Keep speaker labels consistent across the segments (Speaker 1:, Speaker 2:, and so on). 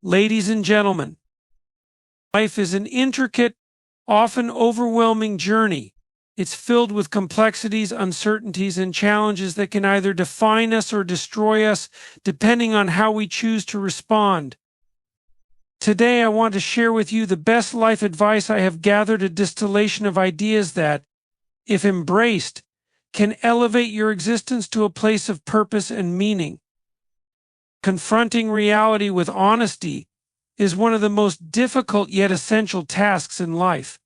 Speaker 1: Ladies and gentlemen, life is an intricate, often overwhelming journey. It's filled with complexities, uncertainties, and challenges that can either define us or destroy us, depending on how we choose to respond. Today, I want to share with you the best life advice I have gathered, a distillation of ideas that, if embraced, can elevate your existence to a place of purpose and meaning. Confronting reality with honesty is one of the most difficult yet essential tasks in life.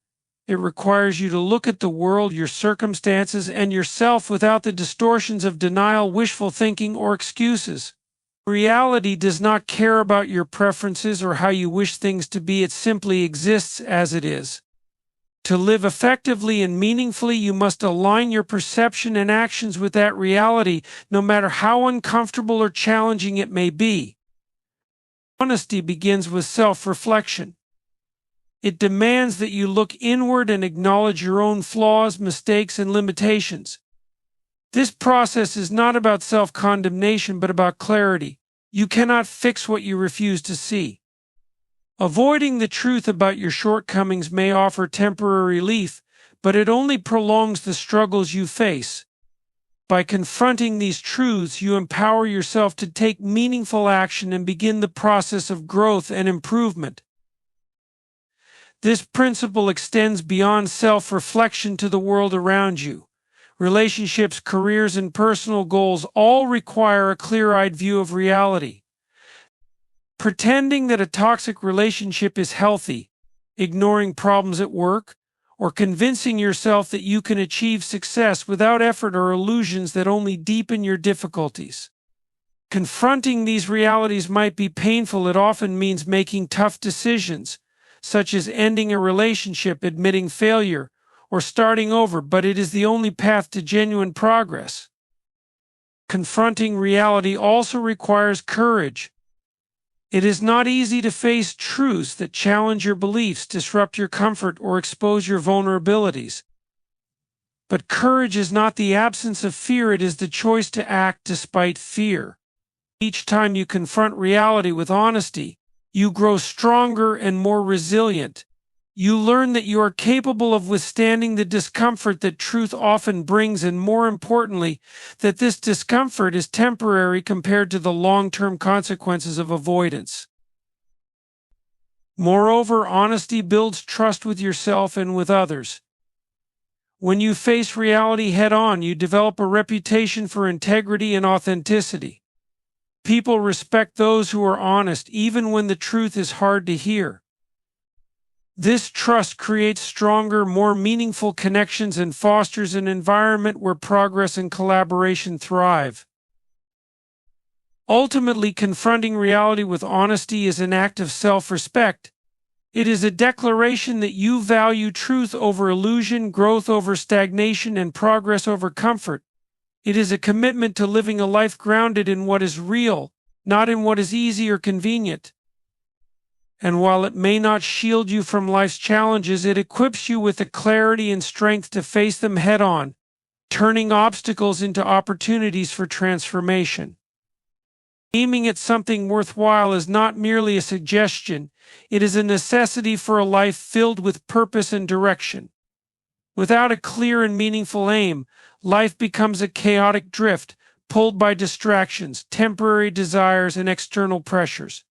Speaker 1: It requires you to look at the world, your circumstances, and yourself without the distortions of denial, wishful thinking, or excuses. Reality does not care about your preferences or how you wish things to be. It simply exists as it is. To live effectively and meaningfully, you must align your perception and actions with that reality, no matter how uncomfortable or challenging it may be. Honesty begins with self-reflection. It demands that you look inward and acknowledge your own flaws, mistakes, and limitations. This process is not about self-condemnation, but about clarity. You cannot fix what you refuse to see. Avoiding the truth about your shortcomings may offer temporary relief, but it only prolongs the struggles you face. By confronting these truths, you empower yourself to take meaningful action and begin the process of growth and improvement. This principle extends beyond self-reflection to the world around you. Relationships, careers, and personal goals all require a clear-eyed view of reality. Pretending that a toxic relationship is healthy, ignoring problems at work, or convincing yourself that you can achieve success without effort are illusions that only deepen your difficulties. Confronting these realities might be painful. It often means making tough decisions, such as ending a relationship, admitting failure, or starting over, but it is the only path to genuine progress. Confronting reality also requires courage. It is not easy to face truths that challenge your beliefs, disrupt your comfort, or expose your vulnerabilities. But courage is not the absence of fear, it is the choice to act despite fear. Each time you confront reality with honesty, you grow stronger and more resilient. You learn that you are capable of withstanding the discomfort that truth often brings, and more importantly, that this discomfort is temporary compared to the long-term consequences of avoidance. Moreover, honesty builds trust with yourself and with others. When you face reality head-on, you develop a reputation for integrity and authenticity. People respect those who are honest, even when the truth is hard to hear. This trust creates stronger, more meaningful connections and fosters an environment where progress and collaboration thrive. Ultimately, confronting reality with honesty is an act of self-respect. It is a declaration that you value truth over illusion, growth over stagnation, and progress over comfort. It is a commitment to living a life grounded in what is real, not in what is easy or convenient. And while it may not shield you from life's challenges, it equips you with the clarity and strength to face them head-on, turning obstacles into opportunities for transformation. Aiming at something worthwhile is not merely a suggestion, it is a necessity for a life filled with purpose and direction. Without a clear and meaningful aim, life becomes a chaotic drift, pulled by distractions, temporary desires, and external pressures.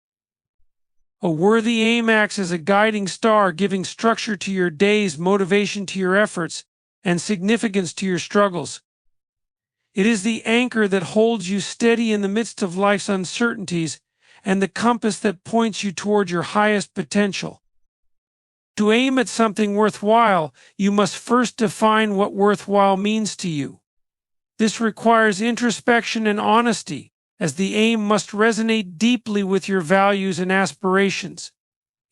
Speaker 1: A worthy aim acts as a guiding star, giving structure to your days, motivation to your efforts, and significance to your struggles. It is the anchor that holds you steady in the midst of life's uncertainties, and the compass that points you toward your highest potential. To aim at something worthwhile, you must first define what worthwhile means to you. This requires introspection and honesty, as the aim must resonate deeply with your values and aspirations.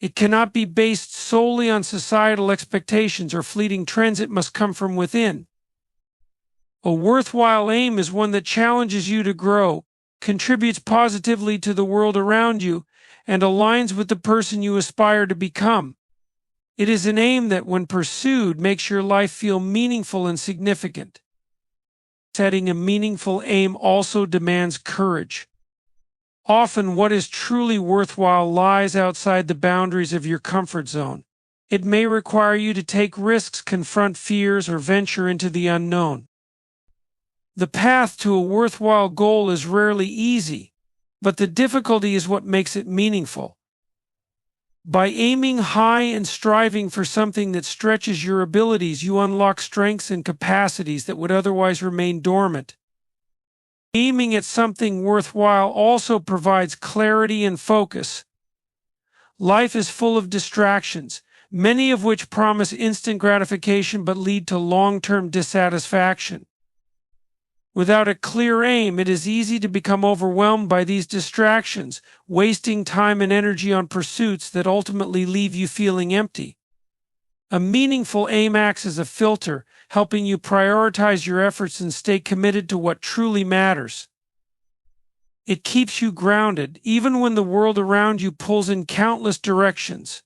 Speaker 1: It cannot be based solely on societal expectations or fleeting trends. It must come from within. A worthwhile aim is one that challenges you to grow, contributes positively to the world around you, and aligns with the person you aspire to become. It is an aim that, when pursued, makes your life feel meaningful and significant. Setting a meaningful aim also demands courage. Often, what is truly worthwhile lies outside the boundaries of your comfort zone. It may require you to take risks, confront fears, or venture into the unknown. The path to a worthwhile goal is rarely easy, but the difficulty is what makes it meaningful. By aiming high and striving for something that stretches your abilities, you unlock strengths and capacities that would otherwise remain dormant. Aiming at something worthwhile also provides clarity and focus. Life is full of distractions, many of which promise instant gratification but lead to long-term dissatisfaction. Without a clear aim, it is easy to become overwhelmed by these distractions, wasting time and energy on pursuits that ultimately leave you feeling empty. A meaningful aim acts as a filter, helping you prioritize your efforts and stay committed to what truly matters. It keeps you grounded, even when the world around you pulls in countless directions.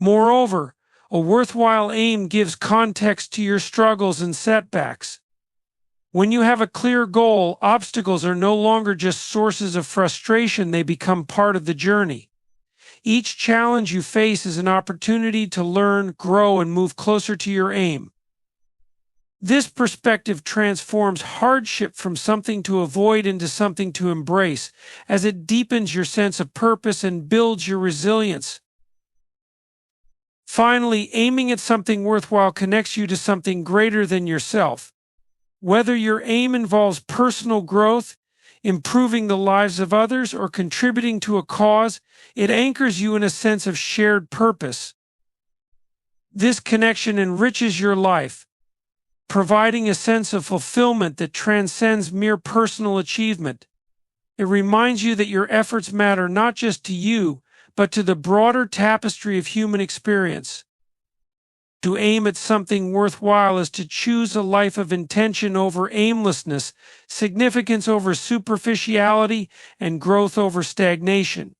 Speaker 1: Moreover, a worthwhile aim gives context to your struggles and setbacks. When you have a clear goal, obstacles are no longer just sources of frustration, they become part of the journey. Each challenge you face is an opportunity to learn, grow, and move closer to your aim. This perspective transforms hardship from something to avoid into something to embrace, as it deepens your sense of purpose and builds your resilience. Finally, aiming at something worthwhile connects you to something greater than yourself. Whether your aim involves personal growth, improving the lives of others, or contributing to a cause, it anchors you in a sense of shared purpose. This connection enriches your life, providing a sense of fulfillment that transcends mere personal achievement. It reminds you that your efforts matter not just to you, but to the broader tapestry of human experience. To aim at something worthwhile is to choose a life of intention over aimlessness, significance over superficiality, and growth over stagnation.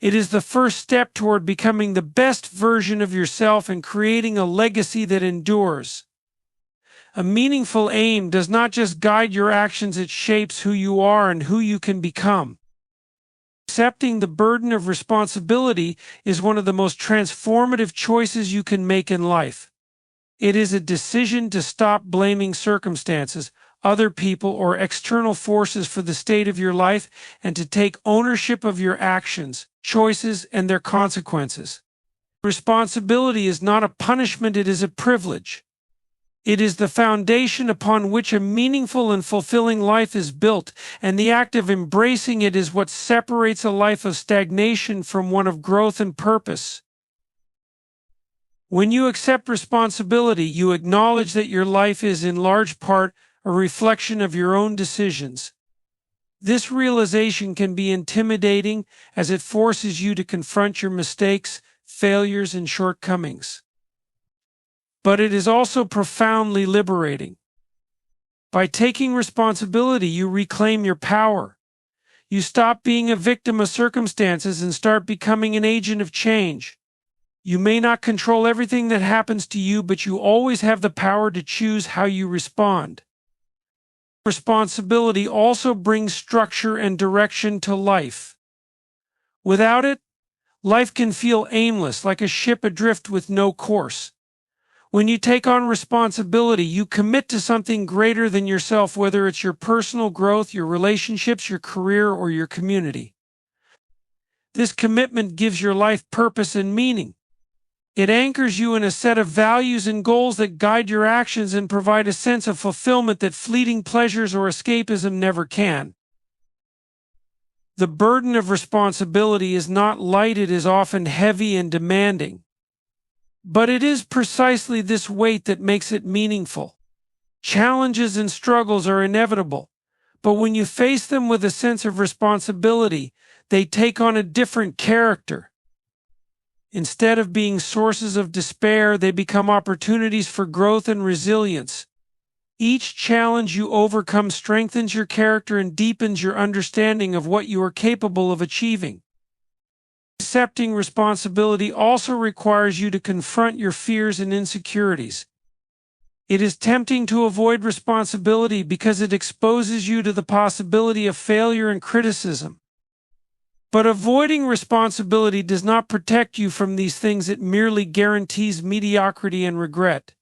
Speaker 1: It is the first step toward becoming the best version of yourself and creating a legacy that endures. A meaningful aim does not just guide your actions, it shapes who you are and who you can become. Accepting the burden of responsibility is one of the most transformative choices you can make in life. It is a decision to stop blaming circumstances, other people, or external forces for the state of your life and to take ownership of your actions, choices, and their consequences. Responsibility is not a punishment, it is a privilege. It is the foundation upon which a meaningful and fulfilling life is built, and the act of embracing it is what separates a life of stagnation from one of growth and purpose. When you accept responsibility, you acknowledge that your life is in large part a reflection of your own decisions. This realization can be intimidating as it forces you to confront your mistakes, failures, and shortcomings. But it is also profoundly liberating. By taking responsibility, you reclaim your power. You stop being a victim of circumstances and start becoming an agent of change. You may not control everything that happens to you, but you always have the power to choose how you respond. Responsibility also brings structure and direction to life. Without it, life can feel aimless, like a ship adrift with no course. When you take on responsibility, you commit to something greater than yourself, whether it's your personal growth, your relationships, your career, or your community. This commitment gives your life purpose and meaning. It anchors you in a set of values and goals that guide your actions and provide a sense of fulfillment that fleeting pleasures or escapism never can. The burden of responsibility is not light, it is often heavy and demanding. But it is precisely this weight that makes it meaningful. Challenges and struggles are inevitable, but when you face them with a sense of responsibility, they take on a different character. Instead of being sources of despair, they become opportunities for growth and resilience. Each challenge you overcome strengthens your character and deepens your understanding of what you are capable of achieving. Accepting responsibility also requires you to confront your fears and insecurities. It is tempting to avoid responsibility because it exposes you to the possibility of failure and criticism. But avoiding responsibility does not protect you from these things, it merely guarantees mediocrity and regret.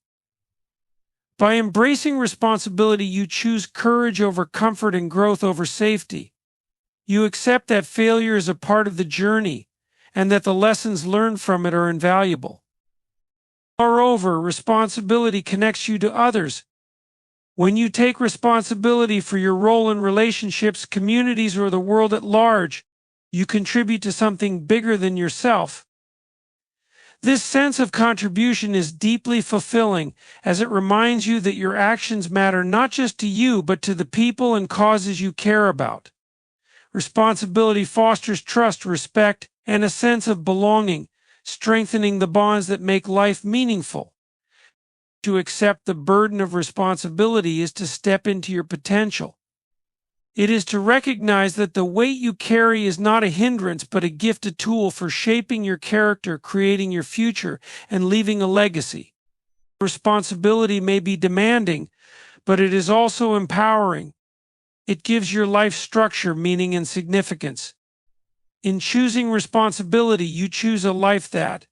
Speaker 1: By embracing responsibility, you choose courage over comfort and growth over safety. You accept that failure is a part of the journey and that the lessons learned from it are invaluable. Moreover, responsibility connects you to others. When you take responsibility for your role in relationships, communities, or the world at large, you contribute to something bigger than yourself. This sense of contribution is deeply fulfilling, as it reminds you that your actions matter not just to you but to the people and causes you care about. Responsibility fosters trust, respect, and a sense of belonging, strengthening the bonds that make life meaningful. To accept the burden of responsibility is to step into your potential. It is to recognize that the weight you carry is not a hindrance but a gift, a tool for shaping your character, creating your future, and leaving a legacy. Responsibility may be demanding, but it is also empowering. It gives your life structure, meaning, and significance. In choosing responsibility, you choose a life that,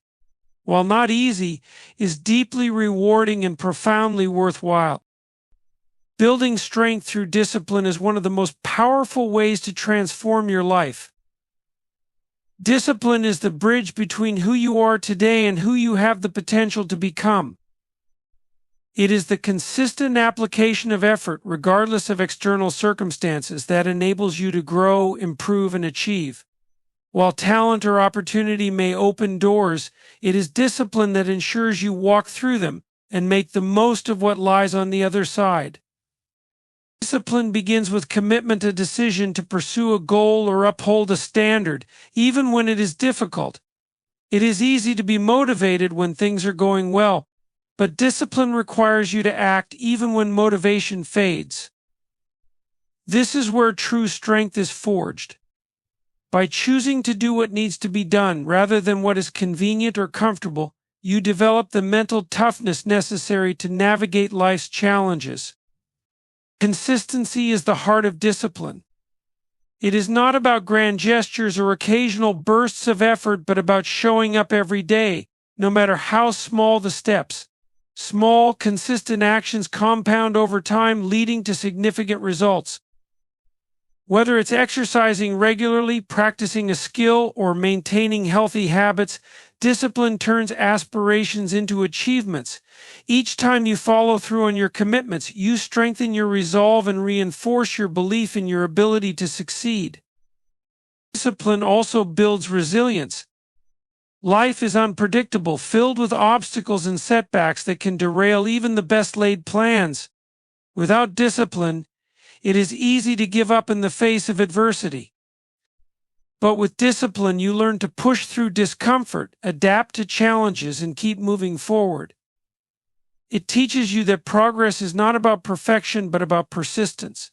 Speaker 1: while not easy, is deeply rewarding and profoundly worthwhile. Building strength through discipline is one of the most powerful ways to transform your life. Discipline is the bridge between who you are today and who you have the potential to become. It is the consistent application of effort, regardless of external circumstances, that enables you to grow, improve, and achieve. While talent or opportunity may open doors, it is discipline that ensures you walk through them and make the most of what lies on the other side. Discipline begins with commitment, a decision to pursue a goal or uphold a standard, even when it is difficult. It is easy to be motivated when things are going well, but discipline requires you to act even when motivation fades. This is where true strength is forged. By choosing to do what needs to be done rather than what is convenient or comfortable, you develop the mental toughness necessary to navigate life's challenges. Consistency is the heart of discipline. It is not about grand gestures or occasional bursts of effort, but about showing up every day, no matter how small the steps. Small, consistent actions compound over time, leading to significant results. Whether it's exercising regularly, practicing a skill, or maintaining healthy habits, discipline turns aspirations into achievements. Each time you follow through on your commitments, you strengthen your resolve and reinforce your belief in your ability to succeed. Discipline also builds resilience. Life is unpredictable, filled with obstacles and setbacks that can derail even the best laid plans. Without discipline, it is easy to give up in the face of adversity. But with discipline, you learn to push through discomfort, adapt to challenges, and keep moving forward. It teaches you that progress is not about perfection, but about persistence.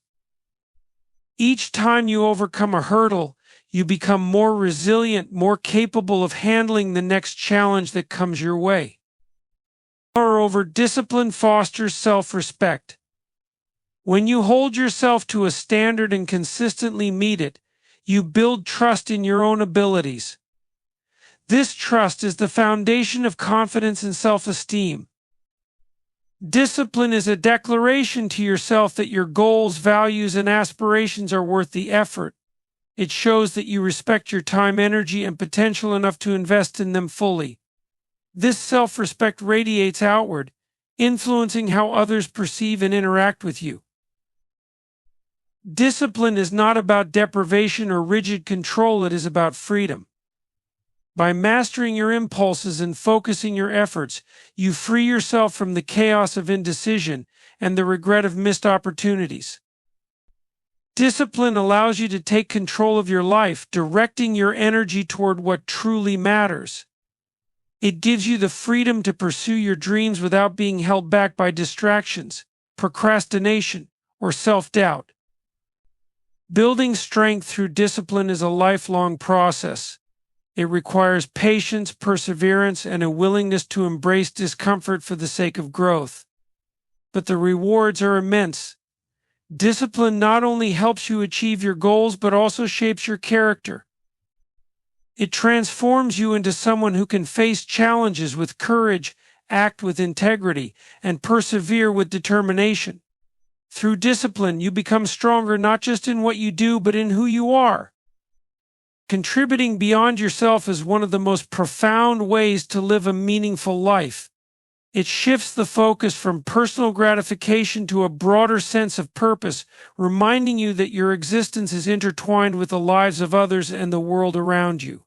Speaker 1: Each time you overcome a hurdle, you become more resilient, more capable of handling the next challenge that comes your way. Moreover, discipline fosters self-respect. When you hold yourself to a standard and consistently meet it, you build trust in your own abilities. This trust is the foundation of confidence and self-esteem. Discipline is a declaration to yourself that your goals, values, and aspirations are worth the effort. It shows that you respect your time, energy, and potential enough to invest in them fully. This self-respect radiates outward, influencing how others perceive and interact with you. Discipline is not about deprivation or rigid control, it is about freedom. By mastering your impulses and focusing your efforts, you free yourself from the chaos of indecision and the regret of missed opportunities. Discipline allows you to take control of your life, directing your energy toward what truly matters. It gives you the freedom to pursue your dreams without being held back by distractions, procrastination, or self-doubt. Building strength through discipline is a lifelong process. It requires patience, perseverance, and a willingness to embrace discomfort for the sake of growth. but the rewards are immense. Discipline not only helps you achieve your goals, but also shapes your character. It transforms you into someone who can face challenges with courage, act with integrity, and persevere with determination. Through discipline, you become stronger not just in what you do, but in who you are. Contributing beyond yourself is one of the most profound ways to live a meaningful life. It shifts the focus from personal gratification to a broader sense of purpose, reminding you that your existence is intertwined with the lives of others and the world around you.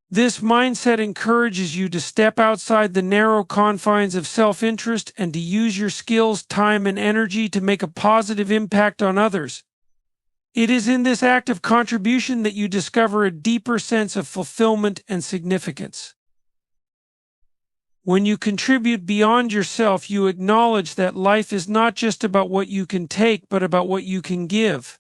Speaker 1: This mindset encourages you to step outside the narrow confines of self-interest and to use your skills, time, and energy to make a positive impact on others. It is in this act of contribution that you discover a deeper sense of fulfillment and significance. When you contribute beyond yourself, you acknowledge that life is not just about what you can take, but about what you can give.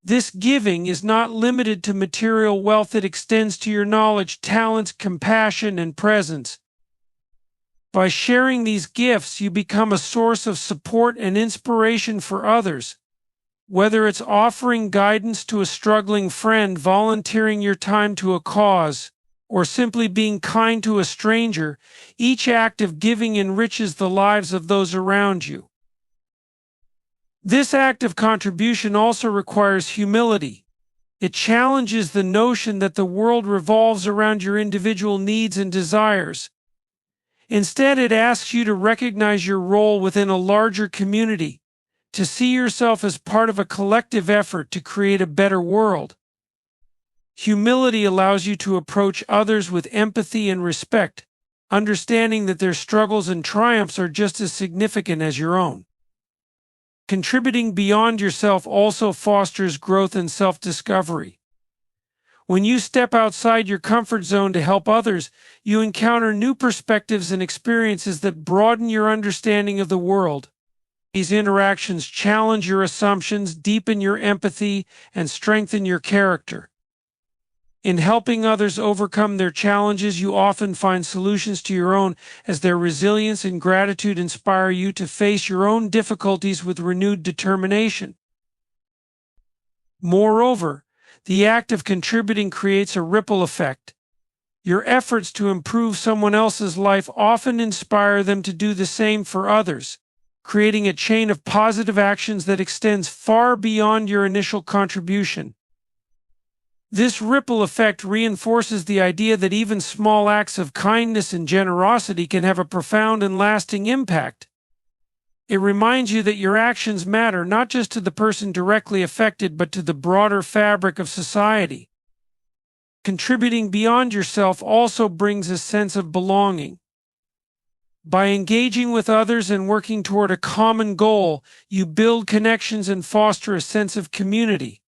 Speaker 1: This giving is not limited to material wealth. It extends to your knowledge, talents, compassion, and presence. By sharing these gifts, you become a source of support and inspiration for others. Whether it's offering guidance to a struggling friend, volunteering your time to a cause, or simply being kind to a stranger, each act of giving enriches the lives of those around you. This act of contribution also requires humility. It challenges the notion that the world revolves around your individual needs and desires. Instead, it asks you to recognize your role within a larger community, to see yourself as part of a collective effort to create a better world. Humility allows you to approach others with empathy and respect, understanding that their struggles and triumphs are just as significant as your own. Contributing beyond yourself also fosters growth and self-discovery. When you step outside your comfort zone to help others, you encounter new perspectives and experiences that broaden your understanding of the world. These interactions challenge your assumptions, deepen your empathy, and strengthen your character. In helping others overcome their challenges, you often find solutions to your own, as their resilience and gratitude inspire you to face your own difficulties with renewed determination. Moreover, the act of contributing creates a ripple effect. Your efforts to improve someone else's life often inspire them to do the same for others, creating a chain of positive actions that extends far beyond your initial contribution. This ripple effect reinforces the idea that even small acts of kindness and generosity can have a profound and lasting impact. It reminds you that your actions matter not just to the person directly affected, but to the broader fabric of society. Contributing beyond yourself also brings a sense of belonging. By engaging with others and working toward a common goal, you build connections and foster a sense of community.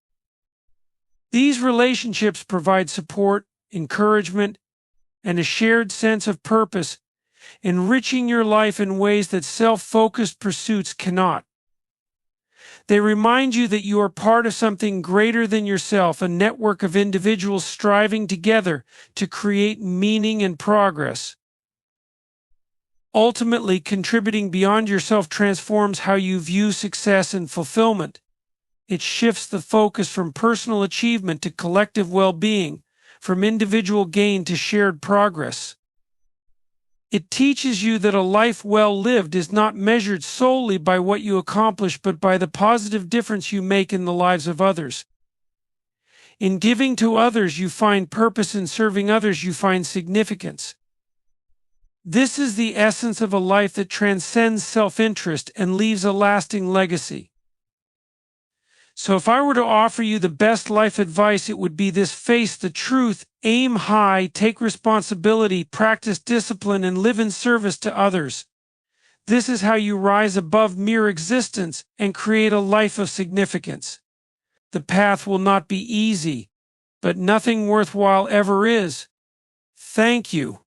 Speaker 1: These relationships provide support, encouragement, and a shared sense of purpose, enriching your life in ways that self-focused pursuits cannot. They remind you that you are part of something greater than yourself, a network of individuals striving together to create meaning and progress. Ultimately, contributing beyond yourself transforms how you view success and fulfillment. It shifts the focus from personal achievement to collective well-being, from individual gain to shared progress. It teaches you that a life well lived is not measured solely by what you accomplish, but by the positive difference you make in the lives of others. In giving to others, you find purpose. In serving others, you find significance. This is the essence of a life that transcends self-interest and leaves a lasting legacy. So if I were to offer you the best life advice, it would be this: face the truth, aim high, take responsibility, practice discipline, and live in service to others. This is how you rise above mere existence and create a life of significance. The path will not be easy, but nothing worthwhile ever is. Thank you.